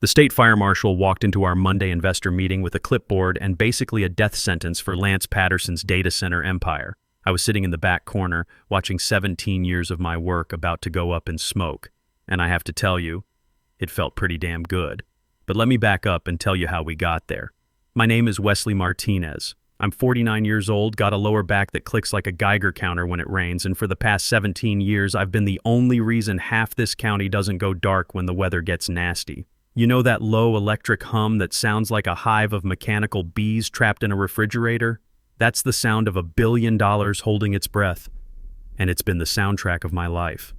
The state fire marshal walked into our Monday investor meeting with a clipboard and basically a death sentence for Lance Patterson's data center empire. I was sitting in the back corner, watching 17 years of my work about to go up in smoke. And I have to tell you, it felt pretty damn good. But let me back up and tell you how we got there. My name is Wesley Martinez. I'm 49 years old, got a lower back that clicks like a Geiger counter when it rains, and for the past 17 years, I've been the only reason half this county doesn't go dark when the weather gets nasty. You know that low electric hum that sounds like a hive of mechanical bees trapped in a refrigerator? That's the sound of $1 billion holding its breath. And it's been the soundtrack of my life.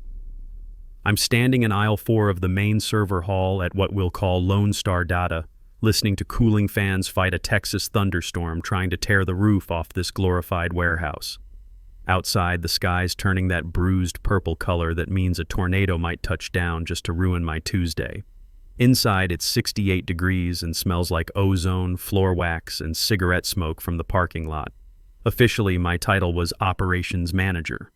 I'm standing in aisle 4 of the main server hall at what we'll call Lone Star Data, listening to cooling fans fight a Texas thunderstorm trying to tear the roof off this glorified warehouse. Outside, the sky's turning that bruised purple color that means a tornado might touch down just to ruin my Tuesday. Inside, it's 68 degrees and smells like ozone, floor wax, and cigarette smoke from the parking lot. Officially, my title was Operations Manager.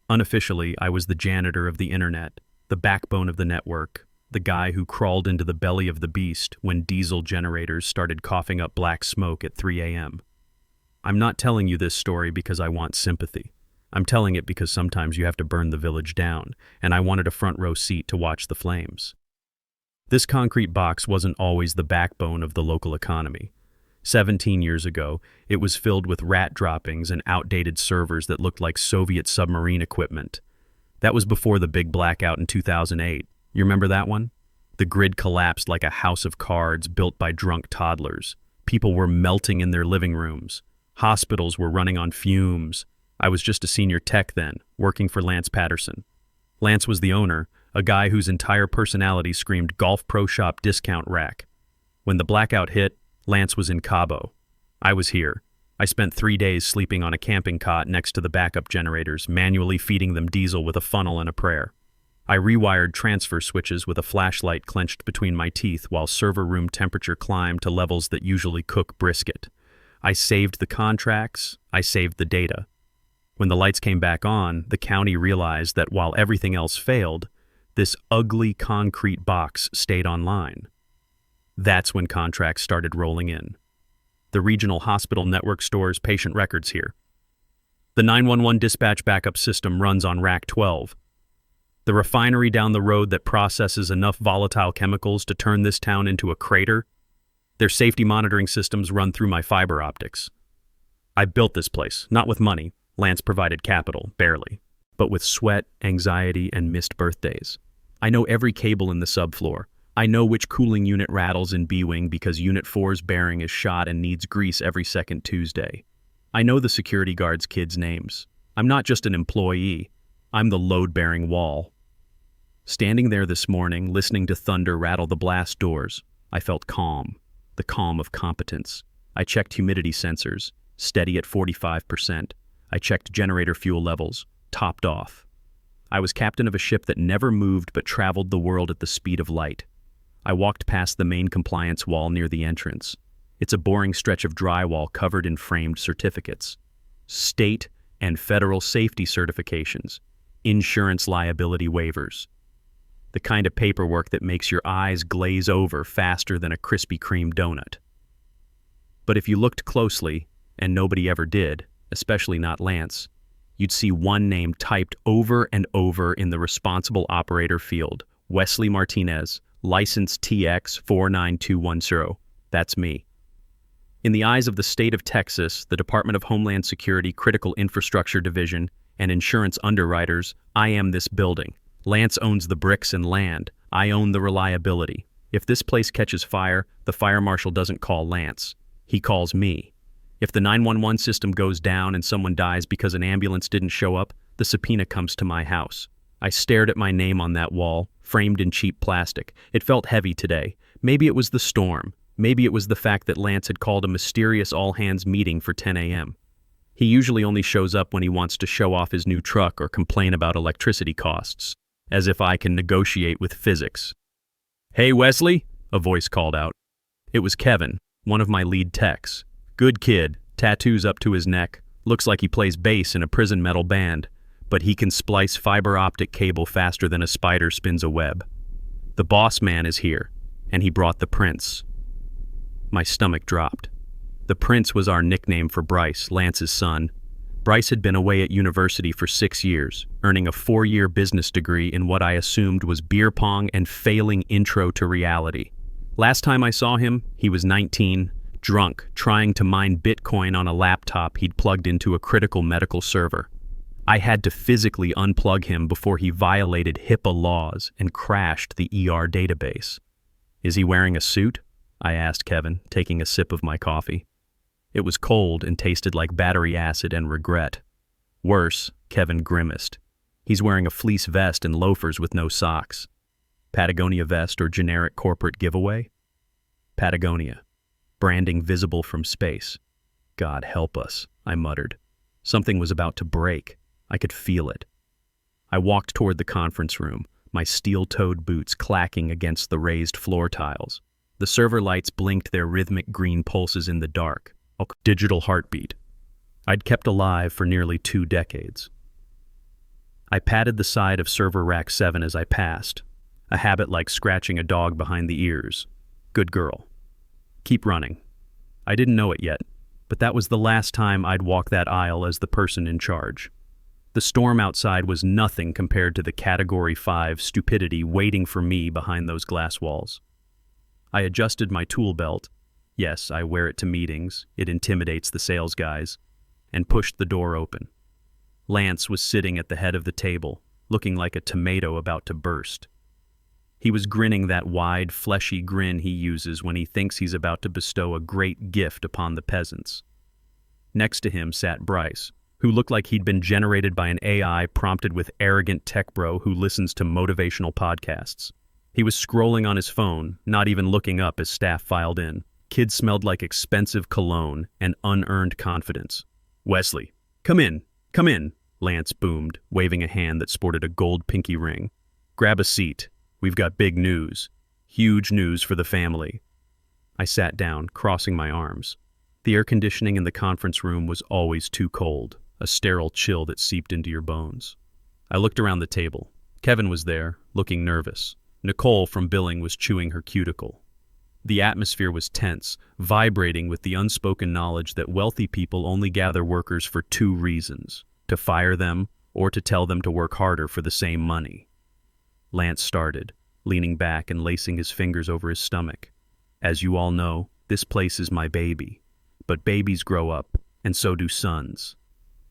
Unofficially, I was the janitor of the internet, the backbone of the network, the guy who crawled into the belly of the beast when diesel generators started coughing up black smoke at 3 a.m. I'm not telling you this story because I want sympathy. I'm telling it because sometimes you have to burn the village down, and I wanted a front row seat to watch the flames. This concrete box wasn't always the backbone of the local economy. 17 years ago, it was filled with rat droppings and outdated servers that looked like Soviet submarine equipment. That was before the big blackout in 2008. You remember that one? The grid collapsed like a house of cards built by drunk toddlers. People were melting in their living rooms. Hospitals were running on fumes. I was just a senior tech then, working for Lance Patterson. Lance was the owner, a guy whose entire personality screamed Golf Pro Shop discount rack. When the blackout hit, Lance was in Cabo. I was here. I spent 3 days sleeping on a camping cot next to the backup generators, manually feeding them diesel with a funnel and a prayer. I rewired transfer switches with a flashlight clenched between my teeth while server room temperature climbed to levels that usually cook brisket. I saved the contracts, I saved the data. When the lights came back on, the county realized that while everything else failed, this ugly concrete box stayed online. That's when contracts started rolling in. The regional hospital network stores patient records here. The 911 dispatch backup system runs on rack 12. The refinery down the road that processes enough volatile chemicals to turn this town into a crater, their safety monitoring systems run through my fiber optics. I built this place, not with money. Lance provided capital, barely, but with sweat, anxiety, and missed birthdays. I know every cable in the subfloor. I know which cooling unit rattles in B-Wing because Unit 4's bearing is shot and needs grease every second Tuesday. I know the security guards' kids' names. I'm not just an employee. I'm the load-bearing wall. Standing there this morning, listening to thunder rattle the blast doors, I felt calm, the calm of competence. I checked humidity sensors, steady at 45%. I checked generator fuel levels, topped off. I was captain of a ship that never moved but traveled the world at the speed of light. I walked past the main compliance wall near the entrance. It's a boring stretch of drywall covered in framed certificates. State and federal safety certifications, insurance liability waivers. The kind of paperwork that makes your eyes glaze over faster than a Krispy Kreme donut. But if you looked closely, and nobody ever did, especially not Lance, you'd see one name typed over and over in the responsible operator field, Wesley Martinez, license TX 49210. That's me. In the eyes of the state of Texas, the Department of Homeland Security Critical Infrastructure Division, and insurance underwriters, I am this building. Lance owns the bricks and land. I own the reliability. If this place catches fire, the fire marshal doesn't call Lance. He calls me. If the 911 system goes down and someone dies because an ambulance didn't show up, the subpoena comes to my house. I stared at my name on that wall, framed in cheap plastic. It felt heavy today. Maybe it was the storm. Maybe it was the fact that Lance had called a mysterious all-hands meeting for 10 a.m. He usually only shows up when he wants to show off his new truck or complain about electricity costs, as if I can negotiate with physics. "Hey, Wesley," a voice called out. It was Kevin, one of my lead techs. Good kid, tattoos up to his neck, looks like he plays bass in a prison metal band, but he can splice fiber optic cable faster than a spider spins a web. The boss man is here, And he brought the prince. My stomach dropped. The prince was our nickname for Bryce, Lance's son. Bryce had been away at university for 6 years, earning a 4-year business degree in what I assumed was beer pong and failing intro to reality. Last time I saw him, he was 19, drunk, trying to mine Bitcoin on a laptop he'd plugged into a critical medical server. I had to physically unplug him before he violated HIPAA laws and crashed the ER database. "Is he wearing a suit?" I asked Kevin, taking a sip of my coffee. It was cold and tasted like battery acid and regret. Worse, Kevin grimaced. "He's wearing a fleece vest and loafers with no socks." Patagonia vest or generic corporate giveaway? Patagonia. Branding visible from space. God help us, I muttered. Something was about to break. I could feel it. I walked toward the conference room, my steel-toed boots clacking against the raised floor tiles. The server lights blinked their rhythmic green pulses in the dark. A digital heartbeat. I'd kept alive for nearly 2 decades. I patted the side of server rack 7 as I passed, a habit like scratching a dog behind the ears. Good girl. Keep running. I didn't know it yet, but that was the last time I'd walk that aisle as the person in charge. The storm outside was nothing compared to the Category 5 stupidity waiting for me behind those glass walls. I adjusted my tool belt. Yes, I wear it to meetings. It intimidates the sales guys. And pushed the door open. Lance was sitting at the head of the table, looking like a tomato about to burst. He was grinning that wide, fleshy grin he uses when he thinks he's about to bestow a great gift upon the peasants. Next to him sat Bryce, who looked like he'd been generated by an AI prompted with arrogant tech bro who listens to motivational podcasts. He was scrolling on his phone, not even looking up as staff filed in. Kid smelled like expensive cologne and unearned confidence. "Wesley, come in, Lance boomed, waving a hand that sported a gold pinky ring. "Grab a seat. We've got big news. Huge news for the family." I sat down, crossing my arms. The air conditioning in the conference room was always too cold, a sterile chill that seeped into your bones. I looked around the table. Kevin was there, looking nervous. Nicole from billing was chewing her cuticle. The atmosphere was tense, vibrating with the unspoken knowledge that wealthy people only gather workers for 2 reasons: to fire them or to tell them to work harder for the same money. Lance started, leaning back and lacing his fingers over his stomach. "As you all know, this place is my baby. But babies grow up, and so do sons."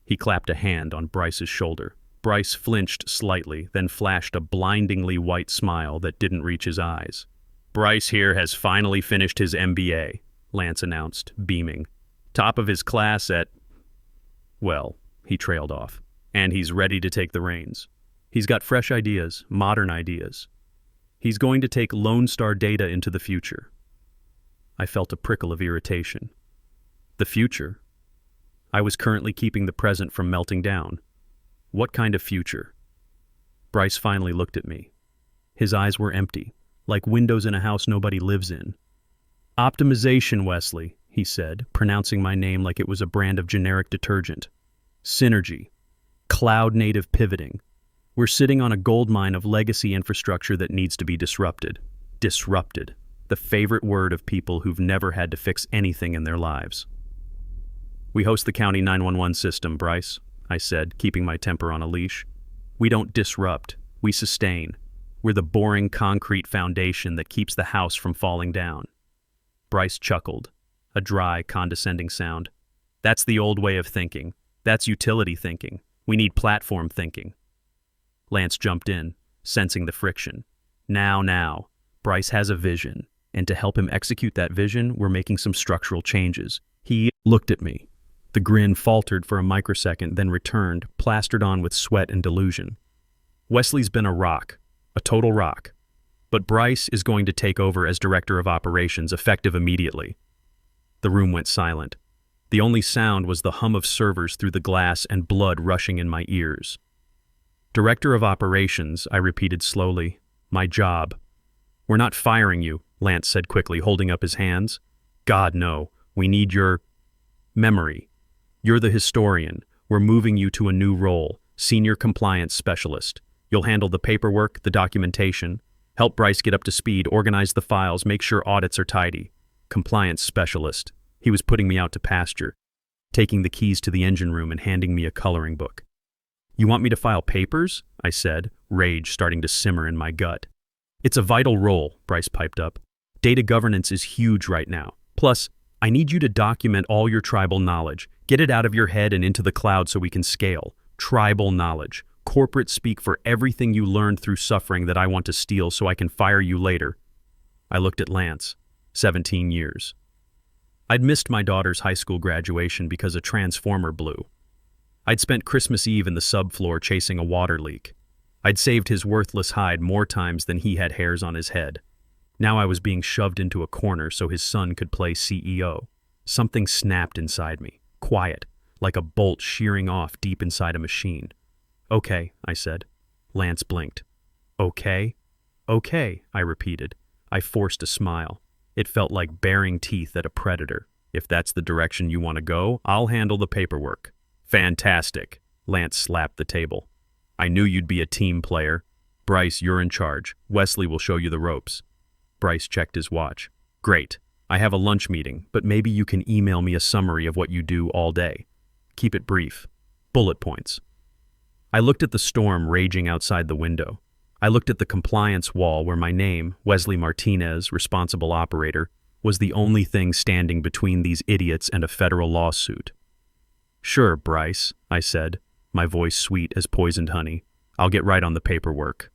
He clapped a hand on Bryce's shoulder. Bryce flinched slightly, then flashed a blindingly white smile that didn't reach his eyes. "Bryce here has finally finished his MBA, Lance announced, beaming. "Top of his class at..." Well, he trailed off. "And he's ready to take the reins. He's got fresh ideas, modern ideas. He's going to take Lone Star data into the future." I felt a prickle of irritation. The future? I was currently keeping the present from melting down. What kind of future? Bryce finally looked at me. His eyes were empty, like windows in a house nobody lives in. "Optimization, Wesley," he said, pronouncing my name like it was a brand of generic detergent. "Synergy. Cloud-native pivoting. We're sitting on a goldmine of legacy infrastructure that needs to be disrupted." Disrupted. The favorite word of people who've never had to fix anything in their lives. "We host the county 911 system, Bryce," I said, keeping my temper on a leash. "We don't disrupt. We sustain. We're the boring concrete foundation that keeps the house from falling down." Bryce chuckled, a dry, condescending sound. "That's the old way of thinking. That's utility thinking. We need platform thinking." Lance jumped in, sensing the friction. Now. Bryce has a vision, and to help him execute that vision, we're making some structural changes." He looked at me. The grin faltered for a microsecond, then returned, plastered on with sweat and delusion. "Wesley's been a rock, a total rock. But Bryce is going to take over as Director of Operations, effective immediately." The room went silent. The only sound was the hum of servers through the glass and blood rushing in my ears. "Director of Operations," I repeated slowly. "My job." "We're not firing you," Lance said quickly, holding up his hands. "God, no. We need your memory. You're the historian. We're moving you to a new role, Senior Compliance Specialist. You'll handle the paperwork, the documentation. Help Bryce get up to speed, organize the files, make sure audits are tidy. Compliance specialist. He was putting me out to pasture, taking the keys to the engine room and handing me a coloring book. You want me to file papers? I said, rage starting to simmer in my gut. It's a vital role, Bryce piped up. Data governance is huge right now. Plus, I need you to document all your tribal knowledge. Get it out of your head and into the cloud so we can scale. Tribal knowledge. Corporate speak for everything you learned through suffering that I want to steal so I can fire you later. I looked at Lance. 17 years. I'd missed my daughter's high school graduation because a transformer blew. I'd spent Christmas Eve in the subfloor chasing a water leak. I'd saved his worthless hide more times than he had hairs on his head. Now I was being shoved into a corner so his son could play CEO. Something snapped inside me, quiet, like a bolt shearing off deep inside a machine. Okay, I said. Lance blinked. Okay? Okay, I repeated. I forced a smile. It felt like baring teeth at a predator. If that's the direction you want to go, I'll handle the paperwork. Fantastic. Lance slapped the table. I knew you'd be a team player. Bryce, you're in charge. Wesley will show you the ropes. Bryce checked his watch. Great. I have a lunch meeting, but maybe you can email me a summary of what you do all day. Keep it brief. Bullet points. I looked at the storm raging outside the window. I looked at the compliance wall where my name, Wesley Martinez, responsible operator, was the only thing standing between these idiots and a federal lawsuit. Sure, Bryce, I said, my voice sweet as poisoned honey. I'll get right on the paperwork.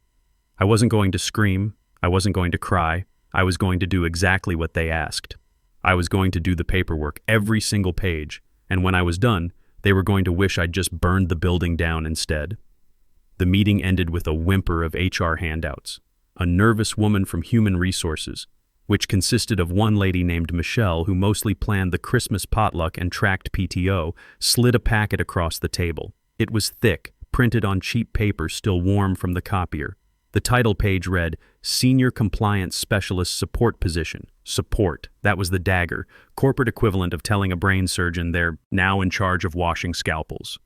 I wasn't going to scream. I wasn't going to cry. I was going to do exactly what they asked. I was going to do the paperwork, every single page, and when I was done, they were going to wish I'd just burned the building down instead. The meeting ended with a whimper of HR handouts. A nervous woman from Human Resources, which consisted of one lady named Michelle who mostly planned the Christmas potluck and tracked PTO, slid a packet across the table. It was thick, printed on cheap paper still warm from the copier. The title page read, Senior Compliance Specialist Support Position. Support, that was the dagger, corporate equivalent of telling a brain surgeon they're now in charge of washing scalpels.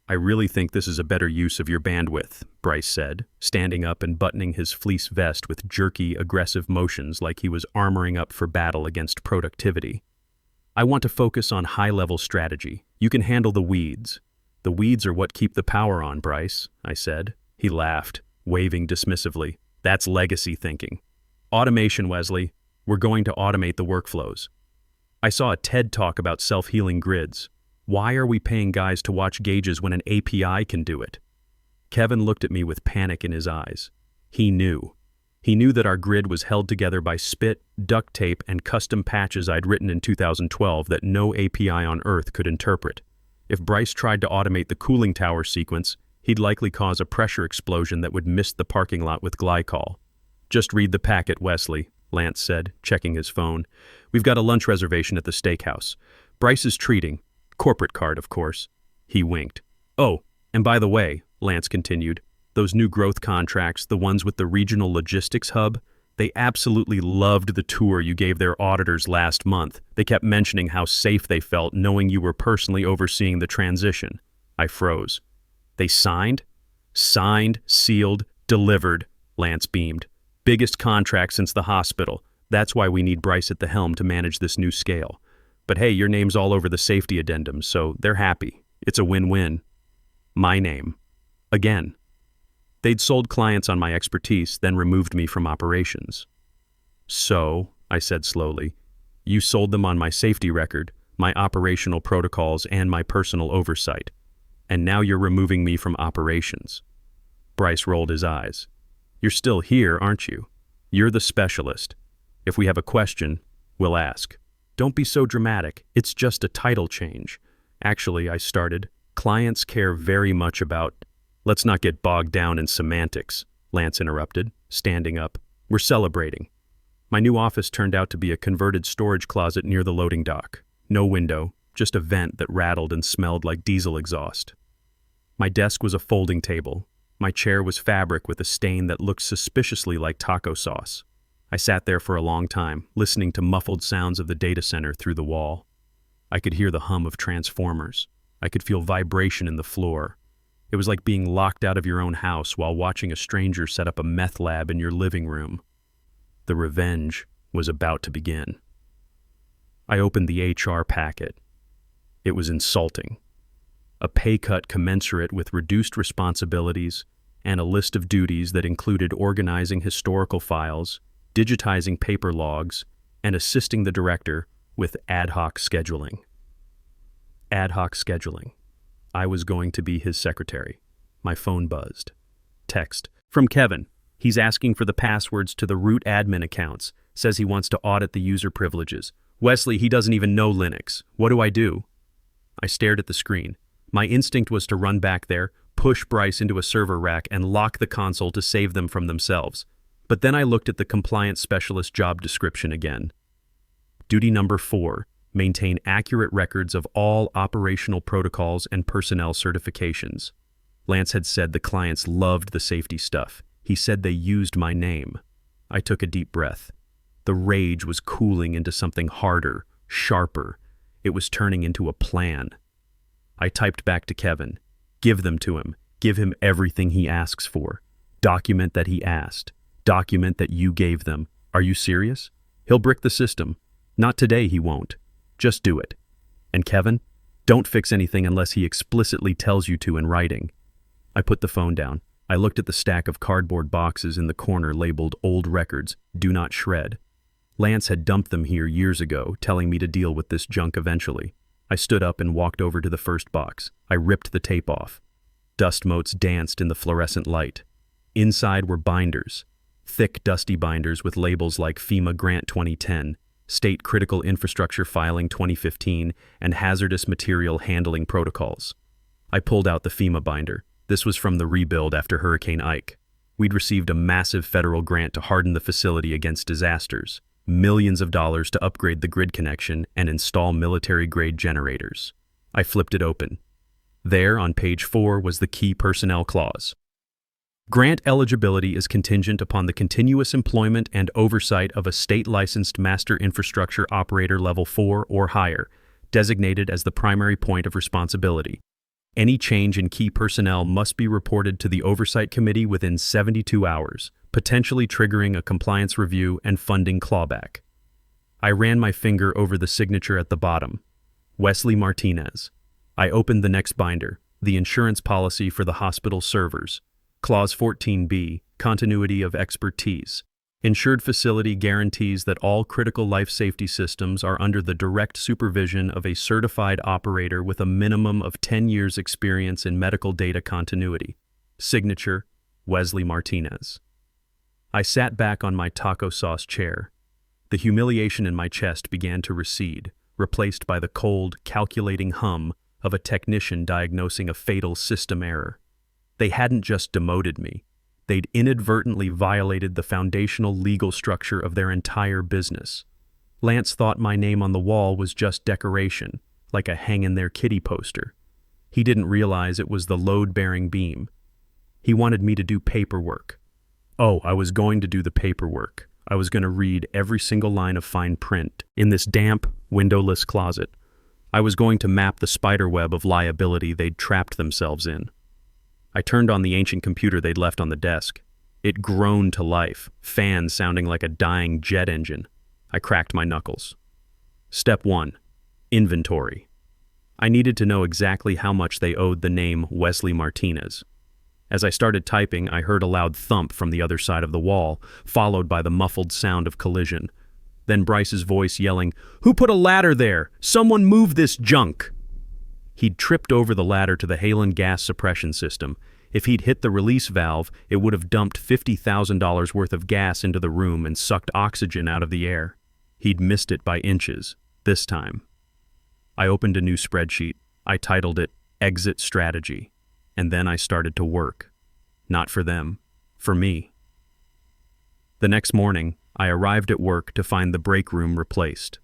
I really think this is a better use of your bandwidth, Bryce said, standing up and buttoning his fleece vest with jerky, aggressive motions like he was armoring up for battle against productivity. I want to focus on high-level strategy. You can handle the weeds. The weeds are what keep the power on, Bryce, I said. He laughed, waving dismissively. That's legacy thinking. Automation, Wesley. We're going to automate the workflows. I saw a TED talk about self-healing grids. Why are we paying guys to watch gauges when an API can do it? Kevin looked at me with panic in his eyes. He knew. He knew that our grid was held together by spit, duct tape, and custom patches I'd written in 2012 that no API on Earth could interpret. If Bryce tried to automate the cooling tower sequence, he'd likely cause a pressure explosion that would mist the parking lot with glycol. Just read the packet, Wesley, Lance said, checking his phone. We've got a lunch reservation at the steakhouse. Bryce is treating. Corporate card, of course. He winked. Oh, and by the way, Lance continued, those new growth contracts, the ones with the regional logistics hub, they absolutely loved the tour you gave their auditors last month. They kept mentioning how safe they felt knowing you were personally overseeing the transition. I froze. They signed? Signed, sealed, delivered, Lance beamed. Biggest contract since the hospital. That's why we need Bryce at the helm to manage this new scale. But hey, your name's all over the safety addendum, so they're happy. It's a win-win. My name. Again. They'd sold clients on my expertise, then removed me from operations. So, I said slowly, you sold them on my safety record, my operational protocols, and my personal oversight. And now you're removing me from operations. Bryce rolled his eyes. You're still here, aren't you? You're the specialist. If we have a question, we'll ask. Don't be so dramatic. It's just a title change. Actually, I started. Clients care very much about... Let's not get bogged down in semantics, Lance interrupted, standing up. We're celebrating. My new office turned out to be a converted storage closet near the loading dock. No window, just a vent that rattled and smelled like diesel exhaust. My desk was a folding table. My chair was fabric with a stain that looked suspiciously like taco sauce. I sat there for a long time, listening to muffled sounds of the data center through the wall. I could hear the hum of transformers. I could feel vibration in the floor. It was like being locked out of your own house while watching a stranger set up a meth lab in your living room. The revenge was about to begin. I opened the HR packet. It was insulting. A pay cut commensurate with reduced responsibilities and a list of duties that included organizing historical files, digitizing paper logs, and assisting the director with ad hoc scheduling. Ad hoc scheduling. I was going to be his secretary. My phone buzzed. Text. From Kevin. He's asking for the passwords to the root admin accounts. Says he wants to audit the user privileges. Wesley, he doesn't even know Linux. What do I do? I stared at the screen. My instinct was to run back there, push Bryce into a server rack, and lock the console to save them from themselves. But then I looked at the compliance specialist job description again. Duty number 4. Maintain accurate records of all operational protocols and personnel certifications. Lance had said the clients loved the safety stuff. He said they used my name. I took a deep breath. The rage was cooling into something harder, sharper. It was turning into a plan. I typed back to Kevin. Give them to him. Give him everything he asks for. Document that he asked. Document that you gave them. Are you serious? He'll brick the system. Not today, he won't. Just do it. And Kevin, don't fix anything unless he explicitly tells you to in writing. I put the phone down. I looked at the stack of cardboard boxes in the corner labeled Old Records, Do Not Shred. Lance had dumped them here years ago, telling me to deal with this junk eventually. I stood up and walked over to the first box. I ripped the tape off. Dust motes danced in the fluorescent light. Inside were binders. Thick, dusty binders with labels like FEMA Grant 2010, State Critical Infrastructure Filing 2015, and Hazardous Material Handling Protocols. I pulled out the FEMA binder. This was from the rebuild after Hurricane Ike. We'd received a massive federal grant to harden the facility against disasters, millions of dollars to upgrade the grid connection and install military-grade generators. I flipped it open. There, on page 4, was the key personnel clause. Grant eligibility is contingent upon the continuous employment and oversight of a state-licensed master infrastructure operator level 4 or higher, designated as the primary point of responsibility. Any change in key personnel must be reported to the Oversight Committee within 72 hours, potentially triggering a compliance review and funding clawback. I ran my finger over the signature at the bottom. Wesley Martinez. I opened the next binder, the insurance policy for the hospital servers. Clause 14B, continuity of expertise. Insured facility guarantees that all critical life safety systems are under the direct supervision of a certified operator with a minimum of 10 years experience in medical data continuity. Signature, Wesley Martinez. I sat back on my taco sauce chair. The humiliation in my chest began to recede, replaced by the cold, calculating hum of a technician diagnosing a fatal system error. They hadn't just demoted me. They'd inadvertently violated the foundational legal structure of their entire business. Lance thought my name on the wall was just decoration, like a hang-in-there-kitty poster. He didn't realize it was the load-bearing beam. He wanted me to do paperwork. Oh, I was going to do the paperwork. I was going to read every single line of fine print in this damp, windowless closet. I was going to map the spiderweb of liability they'd trapped themselves in. I turned on the ancient computer they'd left on the desk. It groaned to life, fans sounding like a dying jet engine. I cracked my knuckles. Step 1. Inventory. I needed to know exactly how much they owed the name Wesley Martinez. As I started typing, I heard a loud thump from the other side of the wall, followed by the muffled sound of collision. Then Bryce's voice yelling, "Who put a ladder there? Someone move this junk!" He'd tripped over the ladder to the Halen gas suppression system. If he'd hit the release valve, it would have dumped $50,000 worth of gas into the room and sucked oxygen out of the air. He'd missed it by inches, this time. I opened a new spreadsheet. I titled it Exit Strategy. And then I started to work. Not for them, for me. The next morning, I arrived at work to find the break room replaced.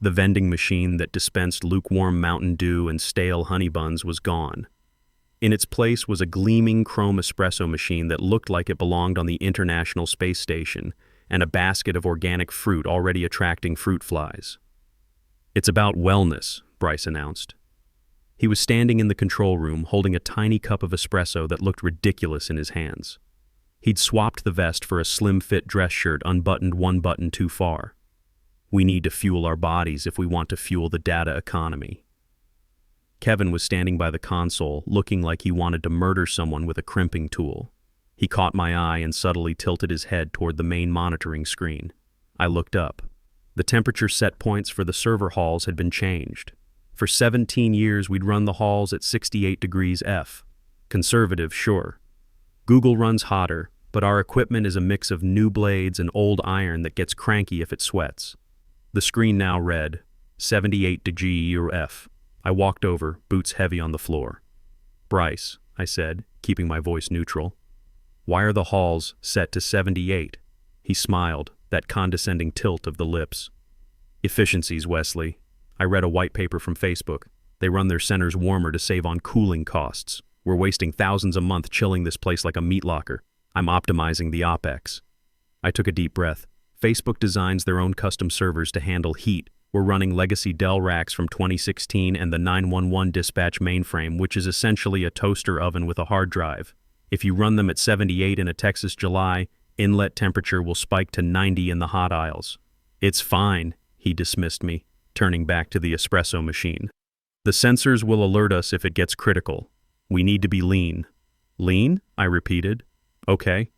The vending machine that dispensed lukewarm Mountain Dew and stale honey buns was gone. In its place was a gleaming chrome espresso machine that looked like it belonged on the International Space Station, and a basket of organic fruit already attracting fruit flies. "It's about wellness," Bryce announced. He was standing in the control room holding a tiny cup of espresso that looked ridiculous in his hands. He'd swapped the vest for a slim-fit dress shirt unbuttoned one button too far. We need to fuel our bodies if we want to fuel the data economy. Kevin was standing by the console, looking like he wanted to murder someone with a crimping tool. He caught my eye and subtly tilted his head toward the main monitoring screen. I looked up. The temperature set points for the server halls had been changed. For 17 years, we'd run the halls at 68 degrees F. Conservative, sure. Google runs hotter, but our equipment is a mix of new blades and old iron that gets cranky if it sweats. The screen now read 78 degrees F. I walked over, boots heavy on the floor. "Bryce," I said, keeping my voice neutral. "Why are the halls set to 78? He smiled, that condescending tilt of the lips. "Efficiencies, Wesley. I read a white paper from Facebook. They run their centers warmer to save on cooling costs. We're wasting thousands a month chilling this place like a meat locker. I'm optimizing the OpEx." I took a deep breath. Facebook designs their own custom servers to handle heat. We're running legacy Dell racks from 2016 and the 911 dispatch mainframe, which is essentially a toaster oven with a hard drive. If you run them at 78 in a Texas July, inlet temperature will spike to 90 in the hot aisles. "It's fine," he dismissed me, turning back to the espresso machine. "The sensors will alert us if it gets critical. We need to be lean." "Lean?" I repeated. "Okay.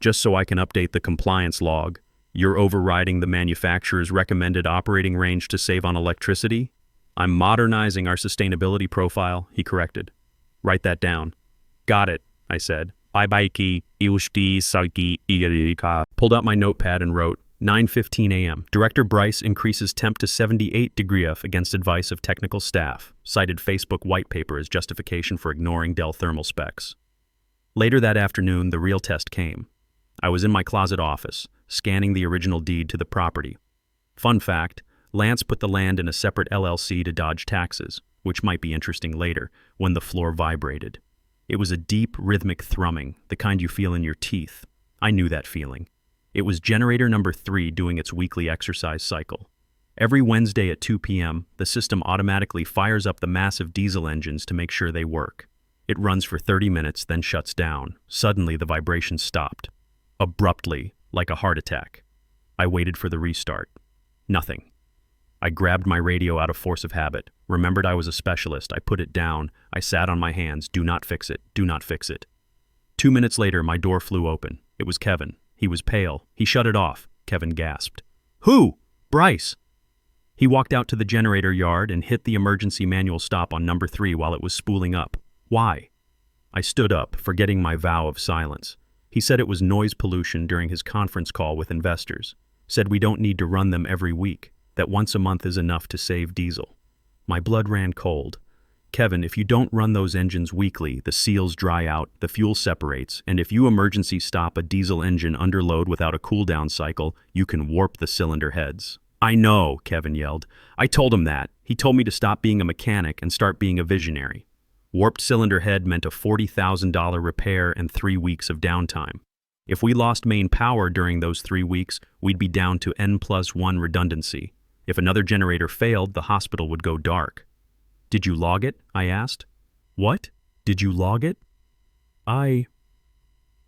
Just so I can update the compliance log. You're overriding the manufacturer's recommended operating range to save on electricity?" "I'm modernizing our sustainability profile," he corrected. "Write that down." "Got it," I said. Pulled out my notepad and wrote, 9:15 a.m. Director Bryce increases temp to 78 degrees F against advice of technical staff. Cited Facebook white paper as justification for ignoring Dell thermal specs. Later that afternoon, the real test came. I was in my closet office, scanning the original deed to the property. Fun fact, Lance put the land in a separate LLC to dodge taxes, which might be interesting later, when the floor vibrated. It was a deep, rhythmic thrumming, the kind you feel in your teeth. I knew that feeling. It was generator number 3 doing its weekly exercise cycle. Every Wednesday at 2 p.m., the system automatically fires up the massive diesel engines to make sure they work. It runs for 30 minutes, then shuts down. Suddenly, the vibration stopped. Abruptly, like a heart attack. I waited for the restart. Nothing. I grabbed my radio out of force of habit, remembered I was a specialist, I put it down, I sat on my hands, do not fix it, do not fix it. 2 minutes later, my door flew open. It was Kevin. He was pale. He shut it off. Kevin gasped. "Who?" "Bryce." He walked out to the generator yard and hit the emergency manual stop on number 3 while it was spooling up. "Why?" I stood up, forgetting my vow of silence. He said it was noise pollution during his conference call with investors. Said we don't need to run them every week, that once a month is enough to save diesel. My blood ran cold. "Kevin, if you don't run those engines weekly, the seals dry out, the fuel separates, and if you emergency stop a diesel engine under load without a cool-down cycle, you can warp the cylinder heads." "I know," Kevin yelled. "I told him that. He told me to stop being a mechanic and start being a visionary." Warped cylinder head meant a $40,000 repair and 3 weeks of downtime. If we lost main power during those 3 weeks, we'd be down to N+1 redundancy. If another generator failed, the hospital would go dark. "Did you log it?" I asked. "What? Did you log it?"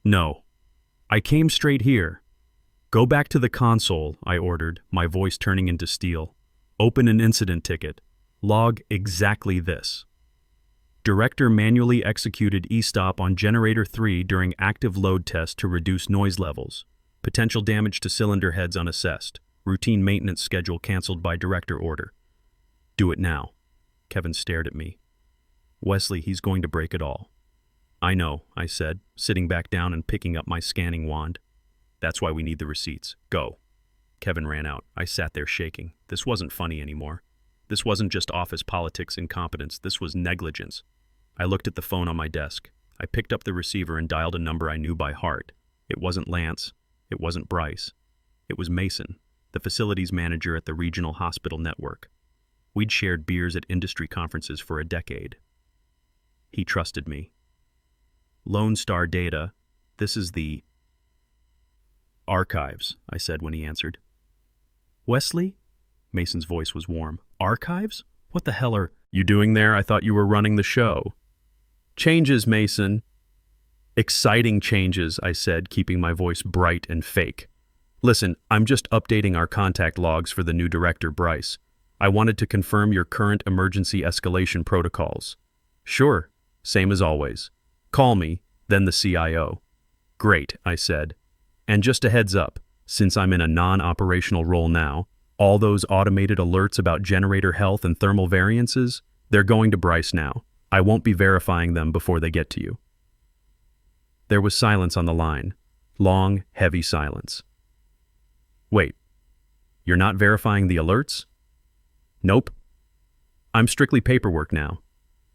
No. I came straight here." "Go back to the console," I ordered, my voice turning into steel. "Open an incident ticket. Log exactly this. Director manually executed e-stop on generator 3 during active load test to reduce noise levels. Potential damage to cylinder heads unassessed. Routine maintenance schedule canceled by director order. Do it now." Kevin stared at me. "Wesley, he's going to break it all." "I know," I said, sitting back down and picking up my scanning wand. "That's why we need the receipts. Go." Kevin ran out. I sat there shaking. This wasn't funny anymore. This wasn't just office politics incompetence. This was negligence. I looked at the phone on my desk. I picked up the receiver and dialed a number I knew by heart. It wasn't Lance. It wasn't Bryce. It was Mason, the facilities manager at the regional hospital network. We'd shared beers at industry conferences for a decade. He trusted me. "Lone Star Data, this is the archives," I said when he answered. "Wesley?" Mason's voice was warm. "Archives? What the hell are..." You doing there? I thought you were running the show. Changes, Mason. Exciting changes, I said, keeping my voice bright and fake. Listen, I'm just updating our contact logs for the new director, Bryce. I wanted to confirm your current emergency escalation protocols. Sure, same as always. Call me, then the CIO. Great, I said. And just a heads up, since I'm in a non-operational role now, all those automated alerts about generator health and thermal variances, they're going to Bryce now. I won't be verifying them before they get to you. There was silence on the line. Long, heavy silence. Wait, you're not verifying the alerts? Nope. I'm strictly paperwork now.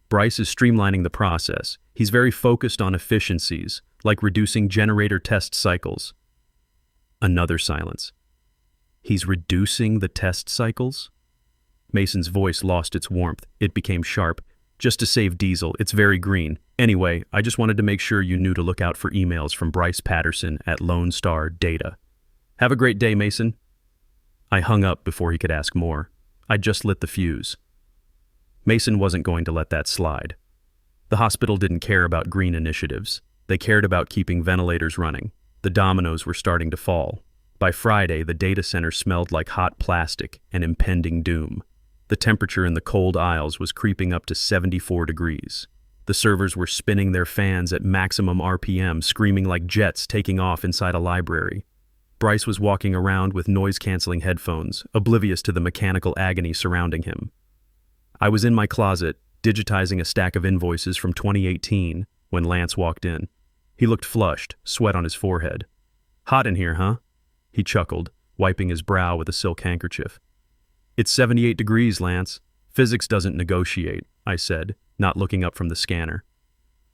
Bryce is streamlining the process. He's very focused on efficiencies, like reducing generator test cycles. Another silence. He's reducing the test cycles? Mason's voice lost its warmth. It became sharp. Just to save diesel, it's very green. Anyway, I just wanted to make sure you knew to look out for emails from Bryce Patterson at Lone Star Data. Have a great day, Mason. I hung up before he could ask more. I'd just lit the fuse. Mason wasn't going to let that slide. The hospital didn't care about green initiatives. They cared about keeping ventilators running. The dominoes were starting to fall. By Friday, the data center smelled like hot plastic and impending doom. The temperature in the cold aisles was creeping up to 74 degrees. The servers were spinning their fans at maximum RPM, screaming like jets taking off inside a library. Bryce was walking around with noise-canceling headphones, oblivious to the mechanical agony surrounding him. I was in my closet, digitizing a stack of invoices from 2018, when Lance walked in. He looked flushed, sweat on his forehead. Hot in here, huh? He chuckled, wiping his brow with a silk handkerchief. It's 78 degrees, Lance. Physics doesn't negotiate, I said, not looking up from the scanner.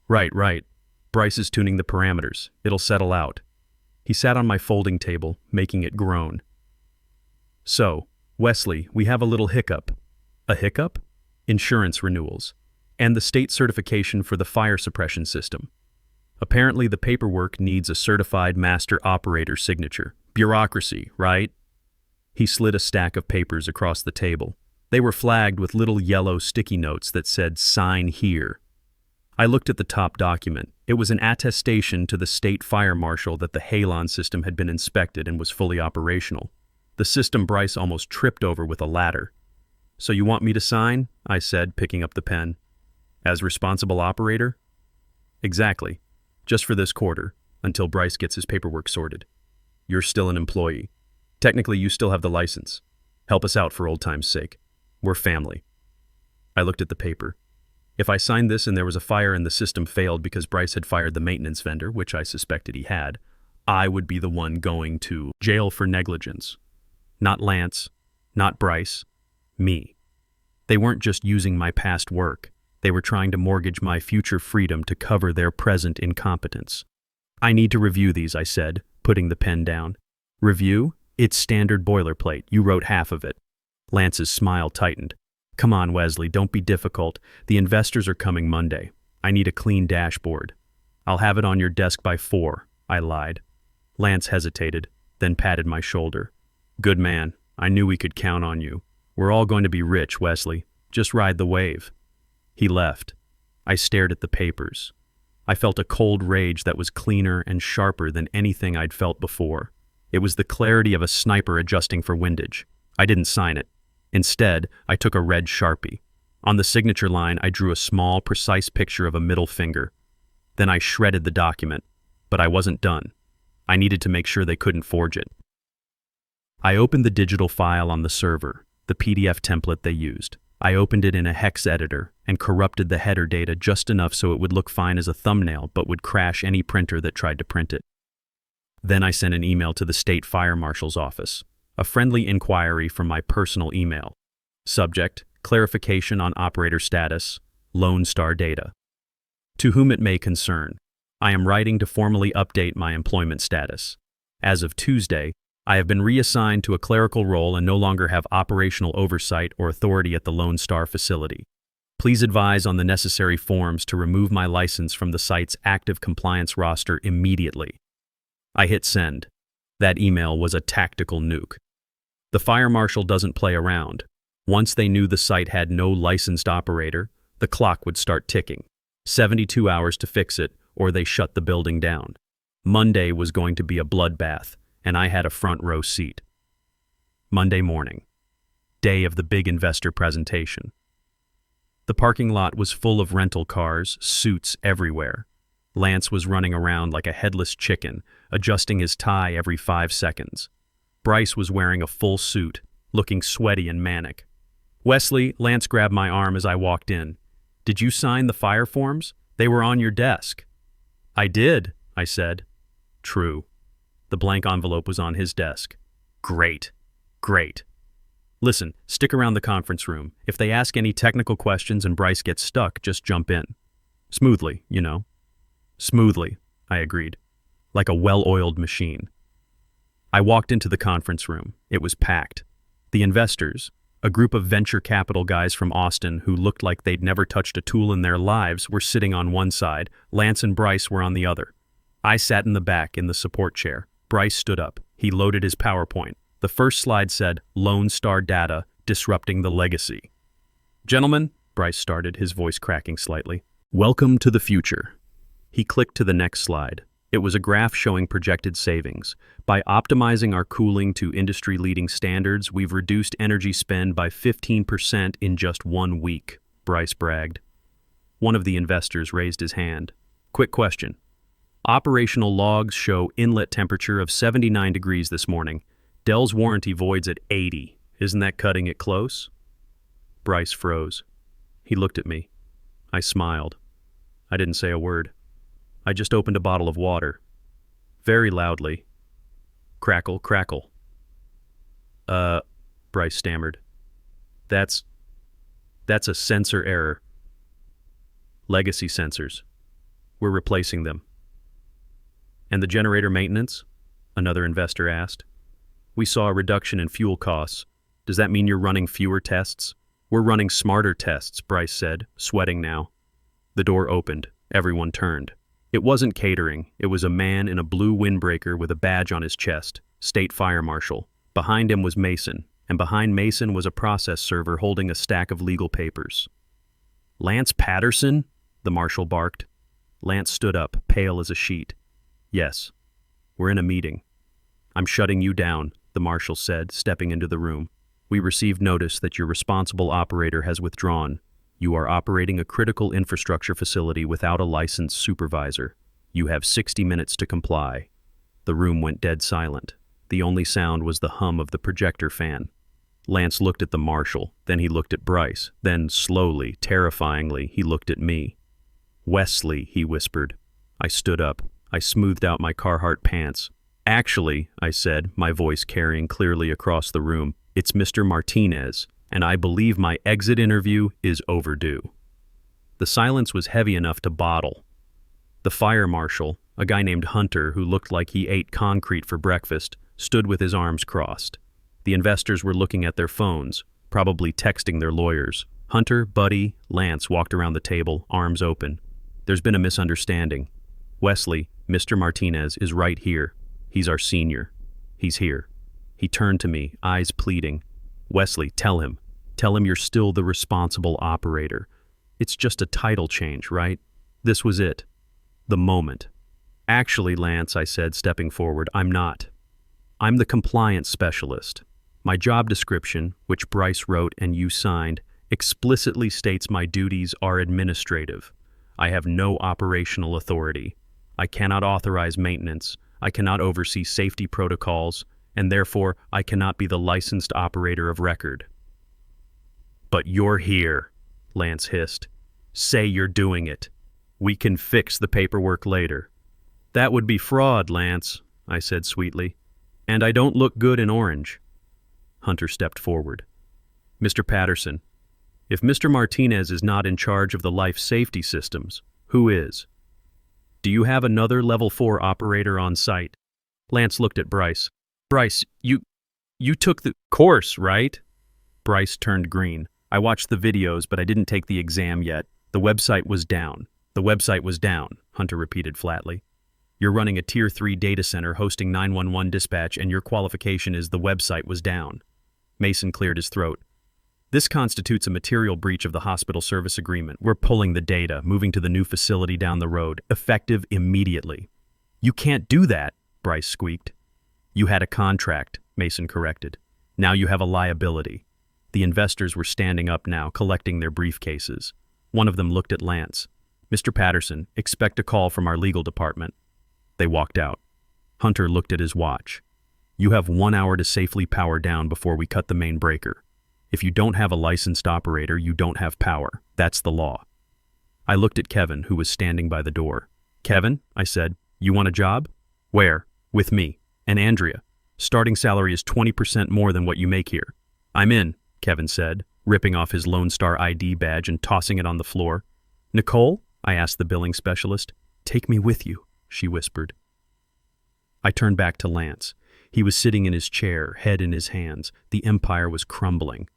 Right. Bryce is tuning the parameters. It'll settle out. He sat on my folding table, making it groan. So, Wesley, we have a little hiccup. A hiccup? Insurance renewals. And the state certification for the fire suppression system. Apparently the paperwork needs a certified master operator signature. Bureaucracy, right? He slid a stack of papers across the table. They were flagged with little yellow sticky notes that said, "Sign here." I looked at the top document. It was an attestation to the state fire marshal that the Halon system had been inspected and was fully operational. The system Bryce almost tripped over with a ladder. So you want me to sign? I said, picking up the pen. As responsible operator? Exactly. Just for this quarter, until Bryce gets his paperwork sorted. You're still an employee. Technically, you still have the license. Help us out for old time's sake. We're family. I looked at the paper. If I signed this and there was a fire and the system failed because Bryce had fired the maintenance vendor, which I suspected he had, I would be the one going to jail for negligence. Not Lance, not Bryce, me. They weren't just using my past work. They were trying to mortgage my future freedom to cover their present incompetence. I need to review these, I said, putting the pen down. Review? It's standard boilerplate. You wrote half of it. Lance's smile tightened. Come on, Wesley, don't be difficult. The investors are coming Monday. I need a clean dashboard. I'll have it on your desk by 4, I lied. Lance hesitated, then patted my shoulder. Good man. I knew we could count on you. We're all going to be rich, Wesley. Just ride the wave. He left. I stared at the papers. I felt a cold rage that was cleaner and sharper than anything I'd felt before. It was the clarity of a sniper adjusting for windage. I didn't sign it. Instead, I took a red Sharpie. On the signature line, I drew a small, precise picture of a middle finger. Then I shredded the document, but I wasn't done. I needed to make sure they couldn't forge it. I opened the digital file on the server, the PDF template they used. I opened it in a hex editor and corrupted the header data just enough so it would look fine as a thumbnail but would crash any printer that tried to print it. Then I sent an email to the state fire marshal's office. A friendly inquiry from my personal email. Subject, clarification on operator status, Lone Star Data. To whom it may concern, I am writing to formally update my employment status. As of Tuesday, I have been reassigned to a clerical role and no longer have operational oversight or authority at the Lone Star facility. Please advise on the necessary forms to remove my license from the site's active compliance roster immediately. I hit send. That email was a tactical nuke. The fire marshal doesn't play around. Once they knew the site had no licensed operator, the clock would start ticking. 72 hours to fix it, or they shut the building down. Monday was going to be a bloodbath, and I had a front row seat. Monday morning, day of the big investor presentation. The parking lot was full of rental cars, suits everywhere. Lance was running around like a headless chicken, adjusting his tie every 5 seconds. Bryce was wearing a full suit, looking sweaty and manic. "Wesley," Lance grabbed my arm as I walked in. "Did you sign the fire forms? They were on your desk." "I did," I said. True. The blank envelope was on his desk. Great. Great. "Listen, stick around the conference room. If they ask any technical questions and Bryce gets stuck, just jump in. Smoothly, you know." "Smoothly," I agreed. Like a well-oiled machine. I walked into the conference room. It was packed. The investors, a group of venture capital guys from Austin who looked like they'd never touched a tool in their lives, were sitting on one side. Lance and Bryce were on the other. I sat in the back in the support chair. Bryce stood up. He loaded his PowerPoint. The first slide said, "Lone Star Data, Disrupting the Legacy." "Gentlemen," Bryce started, his voice cracking slightly, "welcome to the future." He clicked to the next slide. It was a graph showing projected savings. "By optimizing our cooling to industry-leading standards, we've reduced energy spend by 15% in just 1 week, Bryce bragged. One of the investors raised his hand. "Quick question. Operational logs show inlet temperature of 79 degrees this morning. Dell's warranty voids at 80. Isn't that cutting it close?" Bryce froze. He looked at me. I smiled. I didn't say a word. I just opened a bottle of water. Very loudly. Crackle, crackle. Bryce stammered. That's a sensor error. Legacy sensors. We're replacing them." "And the generator maintenance?" another investor asked. "We saw a reduction in fuel costs. Does that mean you're running fewer tests?" "We're running smarter tests," Bryce said, sweating now. The door opened. Everyone turned. It wasn't catering. It was a man in a blue windbreaker with a badge on his chest, State Fire Marshal. Behind him was Mason, and behind Mason was a process server holding a stack of legal papers. "Lance Patterson?" the marshal barked. Lance stood up, pale as a sheet. "Yes. We're in a meeting." "I'm shutting you down," the marshal said, stepping into the room. "We received notice that your responsible operator has withdrawn. You are operating a critical infrastructure facility without a licensed supervisor. You have 60 minutes to comply." The room went dead silent. The only sound was the hum of the projector fan. Lance looked at the marshal, then he looked at Bryce, then slowly, terrifyingly, he looked at me. "Wesley," he whispered. I stood up. I smoothed out my Carhartt pants. "Actually," I said, my voice carrying clearly across the room, "it's Mr. Martinez, and I believe my exit interview is overdue." The silence was heavy enough to bottle. The fire marshal, a guy named Hunter who looked like he ate concrete for breakfast, stood with his arms crossed. The investors were looking at their phones, probably texting their lawyers. Hunter, Buddy, Lance walked around the table, arms open. "There's been a misunderstanding. Wesley, Mr. Martinez is right here. He's our senior. He's here." He turned to me, eyes pleading. "Wesley, tell him. Tell him you're still the responsible operator. It's just a title change, right?" This was it. The moment. "Actually, Lance," I said, stepping forward, "I'm not. I'm the compliance specialist. My job description, which Bryce wrote and you signed, explicitly states my duties are administrative. I have no operational authority. I cannot authorize maintenance. I cannot oversee safety protocols, and therefore I cannot be the licensed operator of record." "But you're here," Lance hissed. "Say you're doing it. We can fix the paperwork later." "That would be fraud, Lance," I said sweetly. "And I don't look good in orange." Hunter stepped forward. "Mr. Patterson, if Mr. Martinez is not in charge of the life safety systems, who is? Do you have another level 4 operator on site?" Lance looked at Bryce. "Bryce, you took the course, right?" Bryce turned green. "I watched the videos, but I didn't take the exam yet. The website was down." "The website was down," Hunter repeated flatly. "You're running a Tier 3 data center hosting 911 dispatch, and your qualification is the website was down." Mason cleared his throat. This constitutes a material breach of the hospital service agreement. We're pulling the data, moving to the new facility down the road, effective immediately. You can't do that, Bryce squeaked. You had a contract, Mason corrected. Now you have a liability. The investors were standing up now, collecting their briefcases. One of them looked at Lance. Mr. Patterson, expect a call from our legal department. They walked out. Hunter looked at his watch. You have 1 hour to safely power down before we cut the main breaker. If you don't have a licensed operator, you don't have power. That's the law. I looked at Kevin, who was standing by the door. Kevin, I said, you want a job? Where? With me. And Andrea. Starting salary is 20% more than what you make here. I'm in, Kevin said, ripping off his Lone Star ID badge and tossing it on the floor. Nicole? I asked the billing specialist. Take me with you, she whispered. I turned back to Lance. He was sitting in his chair, head in his hands. The empire was crumbling.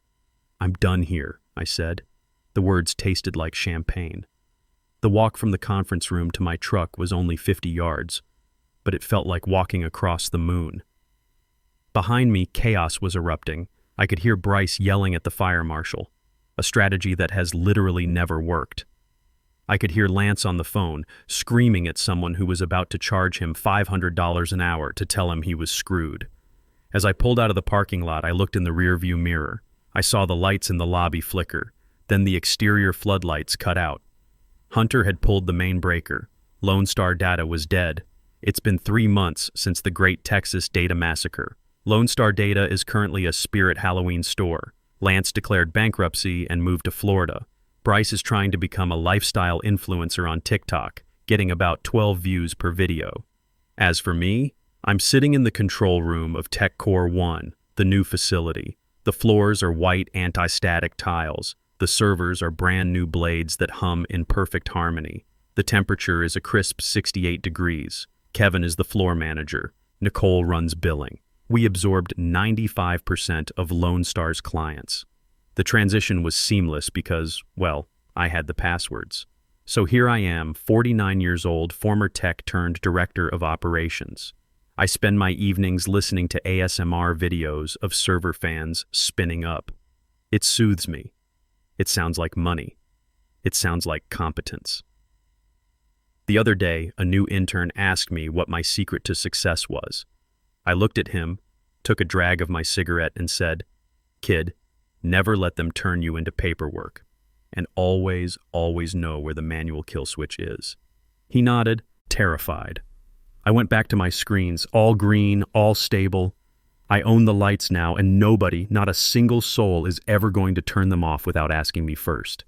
I'm done here, I said. The words tasted like champagne. The walk from the conference room to my truck was only 50 yards, but it felt like walking across the moon. Behind me, chaos was erupting. I could hear Bryce yelling at the fire marshal, a strategy that has literally never worked. I could hear Lance on the phone, screaming at someone who was about to charge him $500 an hour to tell him he was screwed. As I pulled out of the parking lot, I looked in the rearview mirror. I saw the lights in the lobby flicker. Then the exterior floodlights cut out. Hunter had pulled the main breaker. Lone Star Data was dead. It's been 3 months since the Great Texas Data Massacre. Lone Star Data is currently a Spirit Halloween store. Lance declared bankruptcy and moved to Florida. Bryce is trying to become a lifestyle influencer on TikTok, getting about 12 views per video. As for me, I'm sitting in the control room of Tech Core 1, the new facility. The floors are white anti-static tiles. The servers are brand new blades that hum in perfect harmony. The temperature is a crisp 68 degrees. Kevin is the floor manager. Nicole runs billing. We absorbed 95% of Lone Star's clients. The transition was seamless because, well, I had the passwords. So here I am, 49 years old, former tech turned director of operations. I spend my evenings listening to ASMR videos of server fans spinning up. It soothes me. It sounds like money. It sounds like competence. The other day, a new intern asked me what my secret to success was. I looked at him, took a drag of my cigarette and said, "Kid, never let them turn you into paperwork, and always, always know where the manual kill switch is." He nodded, terrified. I went back to my screens, all green, all stable. I own the lights now, and nobody, not a single soul, is ever going to turn them off without asking me first.